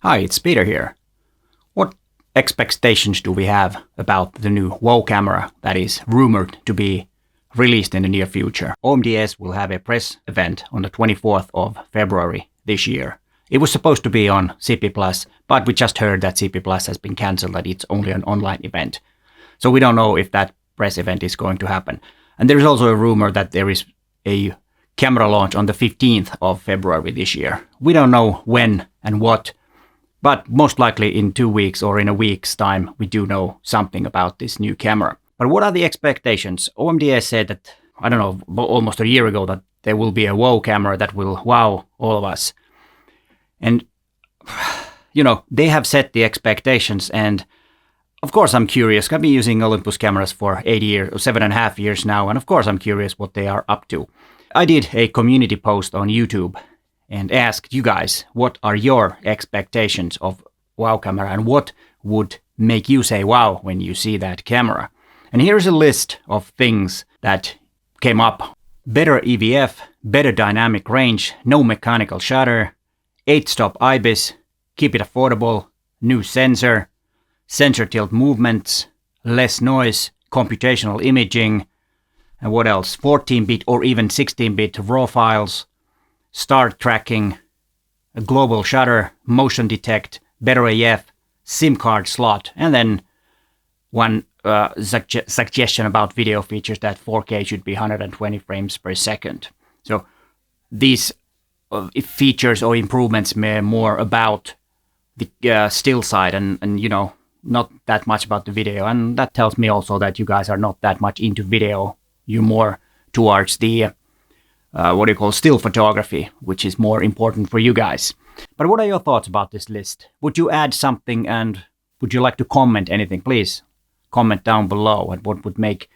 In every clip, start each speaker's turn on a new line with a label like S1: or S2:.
S1: Hi, it's Peter here. What expectations do we have about the new WoW camera that is rumored to be released in the near future? OMDS will have a press event on the 24th of February this year. It was supposed to be on CP+, but we just heard that CP+ has been cancelled, that it's only an online event. So we don't know if that press event is going to happen. And there is also a rumor that there is a camera launch on the 15th of February this year. We don't know when and what, but most likely in 2 weeks or in a week's time, we do know something about this new camera. But what are the expectations? OMDS said that, I don't know, almost a year ago, that there will be a WoW camera that will wow all of us. And, they have set the expectations. And of course, I'm curious. I've been using Olympus cameras for 7.5 years now. And of course, I'm curious what they are up to. I did a community post on YouTube and asked you guys, what are your expectations of WoW camera and what would make you say wow when you see that camera? And here's a list of things that came up. Better EVF, better dynamic range, no mechanical shutter, 8-stop IBIS, keep it affordable, new sensor tilt movements, less noise, computational imaging, and what else? 14-bit or even 16-bit raw files, start tracking, a global shutter, motion detect, better AF, SIM card slot, and then one suggestion about video features that 4K should be 120 frames per second. So these features or improvements may more about the still side and not that much about the video. And that tells me also that you guys are not that much into video. You're more towards the still photography, which is more important for you guys. But what are your thoughts about this list? Would you add something, and would you like to comment anything? Please comment down below, and what would make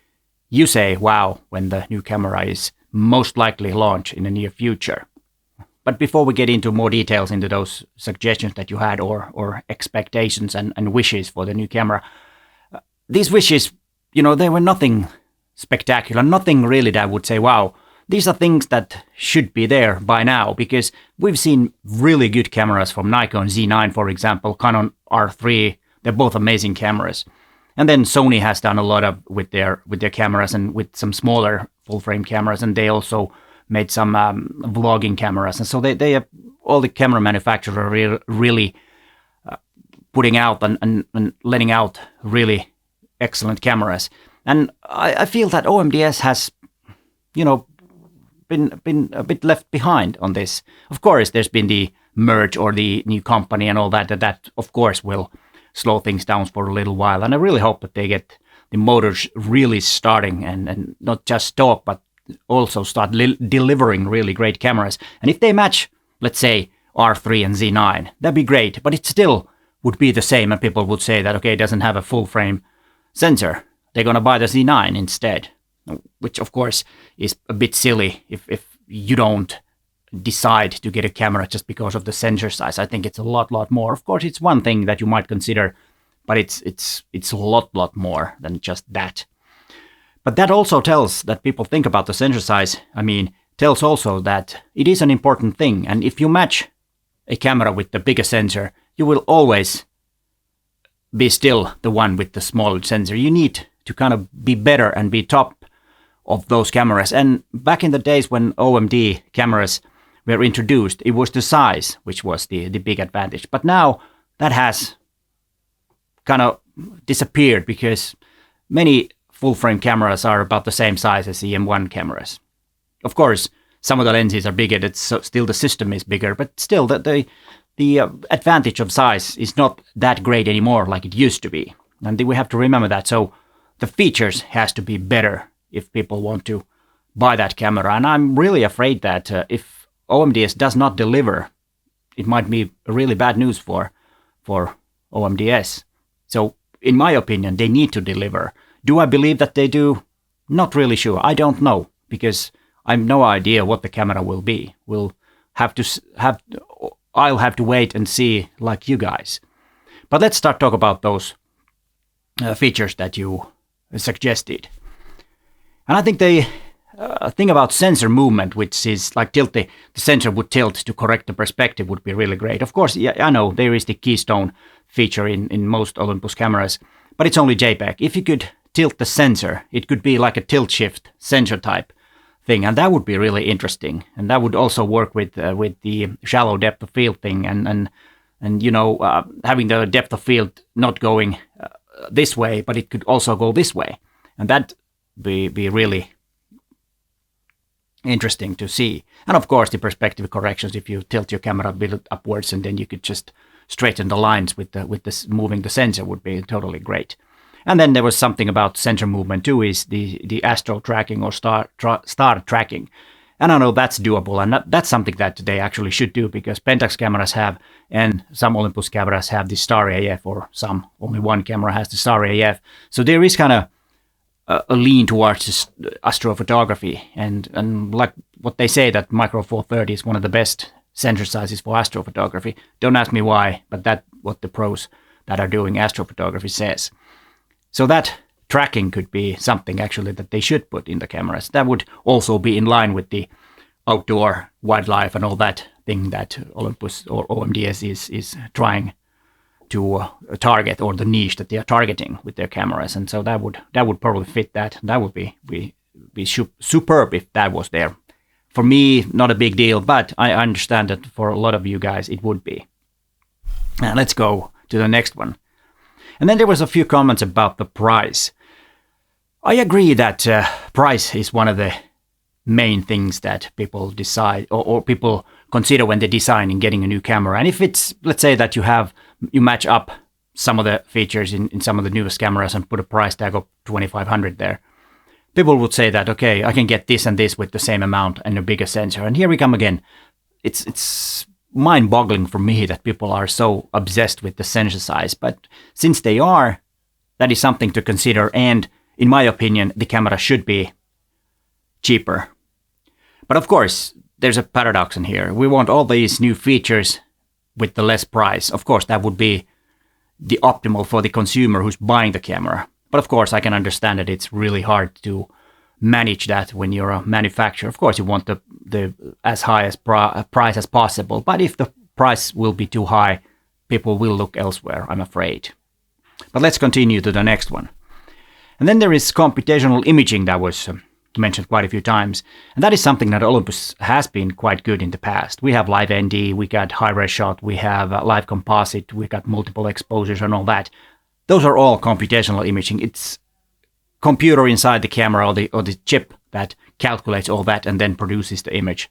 S1: you say wow when the new camera is most likely launched in the near future. But before we get into more details into those suggestions that you had or expectations and wishes for the new camera, these wishes, they were nothing spectacular, nothing really that I would say, wow, these are things that should be there by now, because we've seen really good cameras from Nikon Z9, for example, Canon R3. They're both amazing cameras. And then Sony has done a lot with their cameras and with some smaller full-frame cameras, and they also made some vlogging cameras. And so they have, all the camera manufacturers are really putting out and letting out really excellent cameras. And I feel that OMDS has, been a bit left behind on this. Of course, there's been the merge or the new company and all that of course will slow things down for a little while. And I really hope that they get the motors really starting and not just talk, but also start delivering really great cameras. And if they match, let's say, R3 and Z9, that'd be great. But it still would be the same, and people would say that, okay, it doesn't have a full-frame sensor. They're going to buy the Z9 instead, which, of course, is a bit silly if you don't decide to get a camera just because of the sensor size. I think it's a lot more. Of course, it's one thing that you might consider, but it's a lot more than just that. But that also tells that people think about the sensor size. Tells also that it is an important thing. And if you match a camera with the bigger sensor, you will always be still the one with the smaller sensor. You need to kind of be better and be top of those cameras. And back in the days when OMD cameras were introduced, it was the size which was the big advantage. But now that has kind of disappeared, because many full-frame cameras are about the same size as EM1 cameras. Of course, some of the lenses are bigger, still the system is bigger, but still the advantage of size is not that great anymore like it used to be. And we have to remember that. So the features has to be better if people want to buy that camera. And I'm really afraid that if OMDS does not deliver, it might be really bad news for OMDS. So in my opinion, they need to deliver. Do I believe that they do? Not really sure. I don't know, because I have no idea what the camera will be. I'll have to wait and see, like you guys. But let's talk about those features that you suggested. And I think they thing about sensor movement, which is like the sensor would tilt to correct the perspective, would be really great. Of course, yeah, I know there is the keystone feature in most Olympus cameras, but it's only JPEG. If you could tilt the sensor, it could be like a tilt shift sensor type thing, and that would be really interesting. And that would also work with the shallow depth of field thing, and having the depth of field not going this way, but it could also go this way, and that be really interesting to see. And of course, the perspective corrections, if you tilt your camera a bit upwards, and then you could just straighten the lines with this moving the sensor, would be totally great. And then there was something about sensor movement too, is the astro tracking or star tracking. And I know that's doable, and that's something that they actually should do, because Pentax cameras have, and some Olympus cameras have the star AF, or only one camera has the star AF. So there is kind of a lean towards astrophotography, and like what they say, that micro four 30 is one of the best sensor sizes for astrophotography. Don't ask me why, but that's what the pros that are doing astrophotography says. So that tracking could be something actually that they should put in the cameras. That would also be in line with the outdoor wildlife and all that thing that Olympus or OMDS is trying to target, or the niche that they are targeting with their cameras. And so that would probably fit that. That would be superb if that was there. For me, not a big deal, but I understand that for a lot of you guys it would be. Now let's go to the next one. And then there was a few comments about the price. I agree that price is one of the main things that people decide or people consider when they design in getting a new camera. And if it's, let's say that you match up some of the features in some of the newest cameras and put a price tag of $2,500 there, people would say that, okay, I can get this and this with the same amount and a bigger sensor. And here we come again. It's mind-boggling for me that people are so obsessed with the sensor size. But since they are, that is something to consider. And in my opinion, the camera should be cheaper. But of course, there's a paradox in here. We want all these new features with the less price. Of course, that would be the optimal for the consumer who's buying the camera. But of course, I can understand that it's really hard to manage that when you're a manufacturer. Of course, you want the as high as price as possible. But if the price will be too high, people will look elsewhere, I'm afraid. But let's continue to the next one. And then there is computational imaging that was mentioned quite a few times. And that is something that Olympus has been quite good in the past. We have live ND, we got high-res shot, we have live composite, we got multiple exposures and all that. Those are all computational imaging. It's computer inside the camera or the chip that calculates all that and then produces the image.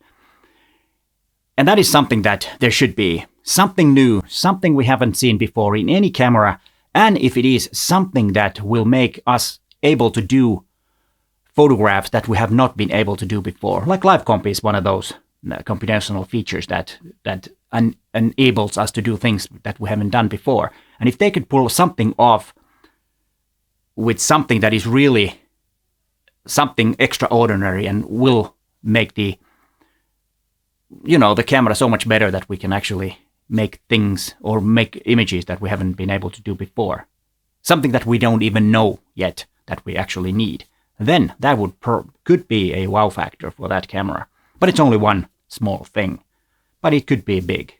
S1: And that is something that there should be. Something new, something we haven't seen before in any camera. And if it is something that will make us able to do photographs that we have not been able to do before. Like live comp is one of those computational features that enables us to do things that we haven't done before. And if they could pull something off with something that is really something extraordinary and will make the camera so much better that we can actually make things or make images that we haven't been able to do before. Something that we don't even know yet that we actually need. Then that could be a wow factor for that camera. But it's only one small thing. But it could be big.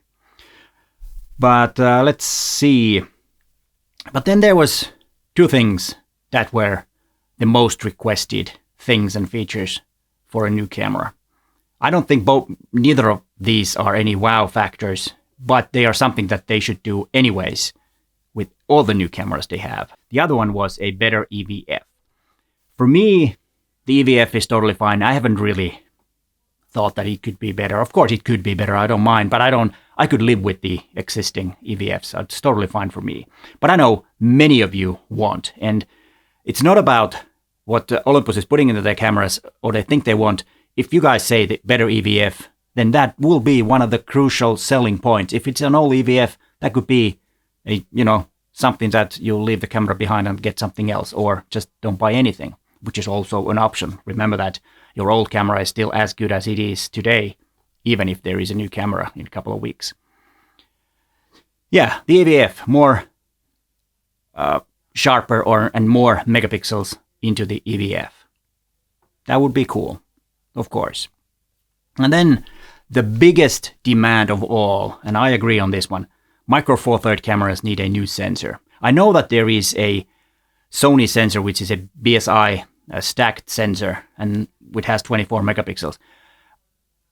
S1: But let's see. But then there was two things that were the most requested things and features for a new camera. I don't think neither of these are any wow factors, but they are something that they should do anyways with all the new cameras they have. The other one was a better EVF. For me, the EVF is totally fine. I haven't really thought that it could be better. Of course, it could be better. I don't mind, but I could live with the existing EVFs. It's totally fine for me. But I know many of you want, and it's not about what Olympus is putting into their cameras or they think they want. If you guys say the better EVF, then that will be one of the crucial selling points. If it's an old EVF, that could be something that you'll leave the camera behind and get something else, or just don't buy anything, which is also an option. Remember that your old camera is still as good as it is today, even if there is a new camera in a couple of weeks. Yeah, the EVF, more sharper and more megapixels into the EVF. That would be cool. of course. And then the biggest demand of all, and I agree on this one, Micro Four Third cameras need a new sensor. I know that there is a Sony sensor, which is a BSI stacked sensor, and it has 24 megapixels.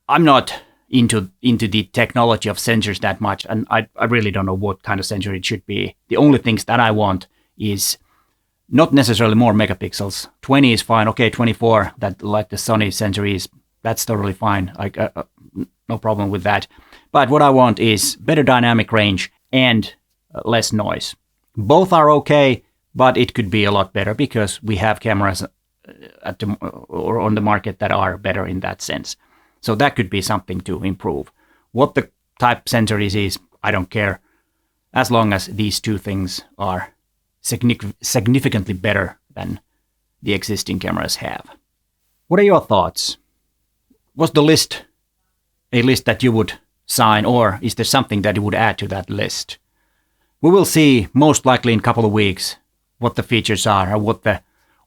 S1: I'm not into the technology of sensors that much, and I really don't know what kind of sensor it should be. The only things that I want is not necessarily more megapixels. 20 is fine. Okay, 24, that like the Sony sensor is, that's totally fine. No problem with that. But what I want is better dynamic range and less noise. Both are okay, but it could be a lot better because we have cameras or on the market that are better in that sense. So that could be something to improve. What the type sensor is, I don't care, as long as these two things are significantly better than the existing cameras have. What are your thoughts? Was the list a list that you would sign, or is there something that you would add to that list? We will see most likely in a couple of weeks what the features are or what the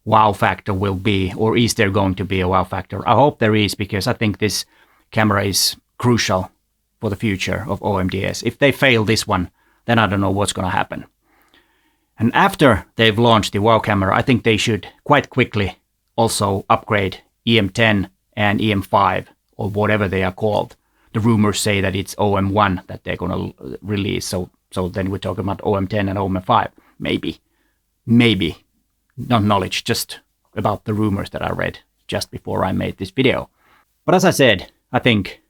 S1: wow factor will be, or is there going to be a wow factor? I hope there is, because I think this camera is crucial for the future of OMDS. If they fail this one, then I don't know what's going to happen. And after they've launched the wow camera, I think they should quite quickly also upgrade EM10 and EM5, or whatever they are called. The rumors say that it's OM1 that they're going to release. So then we're talking about OM10 and OM5. Maybe. Not knowledge, just about the rumors that I read just before I made this video. But as I said, I think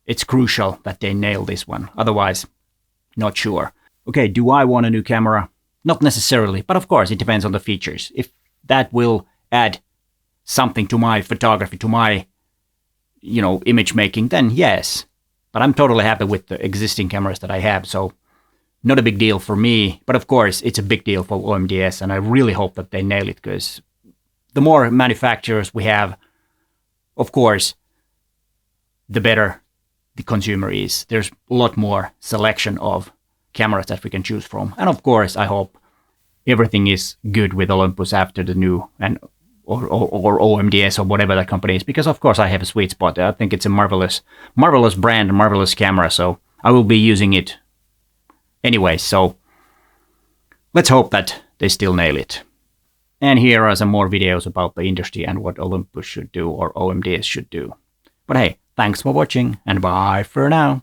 S1: it's crucial that they nail this one. Otherwise, not sure. Okay, do I want a new camera? Not necessarily, but of course it depends on the features. If that will add something to my photography, to my image making, then yes. But I'm totally happy with the existing cameras that I have, so not a big deal for me. But of course, it's a big deal for OMDS, and I really hope that they nail it, because the more manufacturers we have, of course, the better the consumer is. There's a lot more selection of cameras that we can choose from. And of course, I hope everything is good with Olympus after the new or OMDS or whatever that company is, because of course I have a sweet spot. I think it's a marvelous brand, a marvelous camera, so I will be using it anyway. So let's hope that they still nail it. And here are some more videos about the industry and what Olympus should do or OMDS should do. But hey, thanks for watching, and bye for now.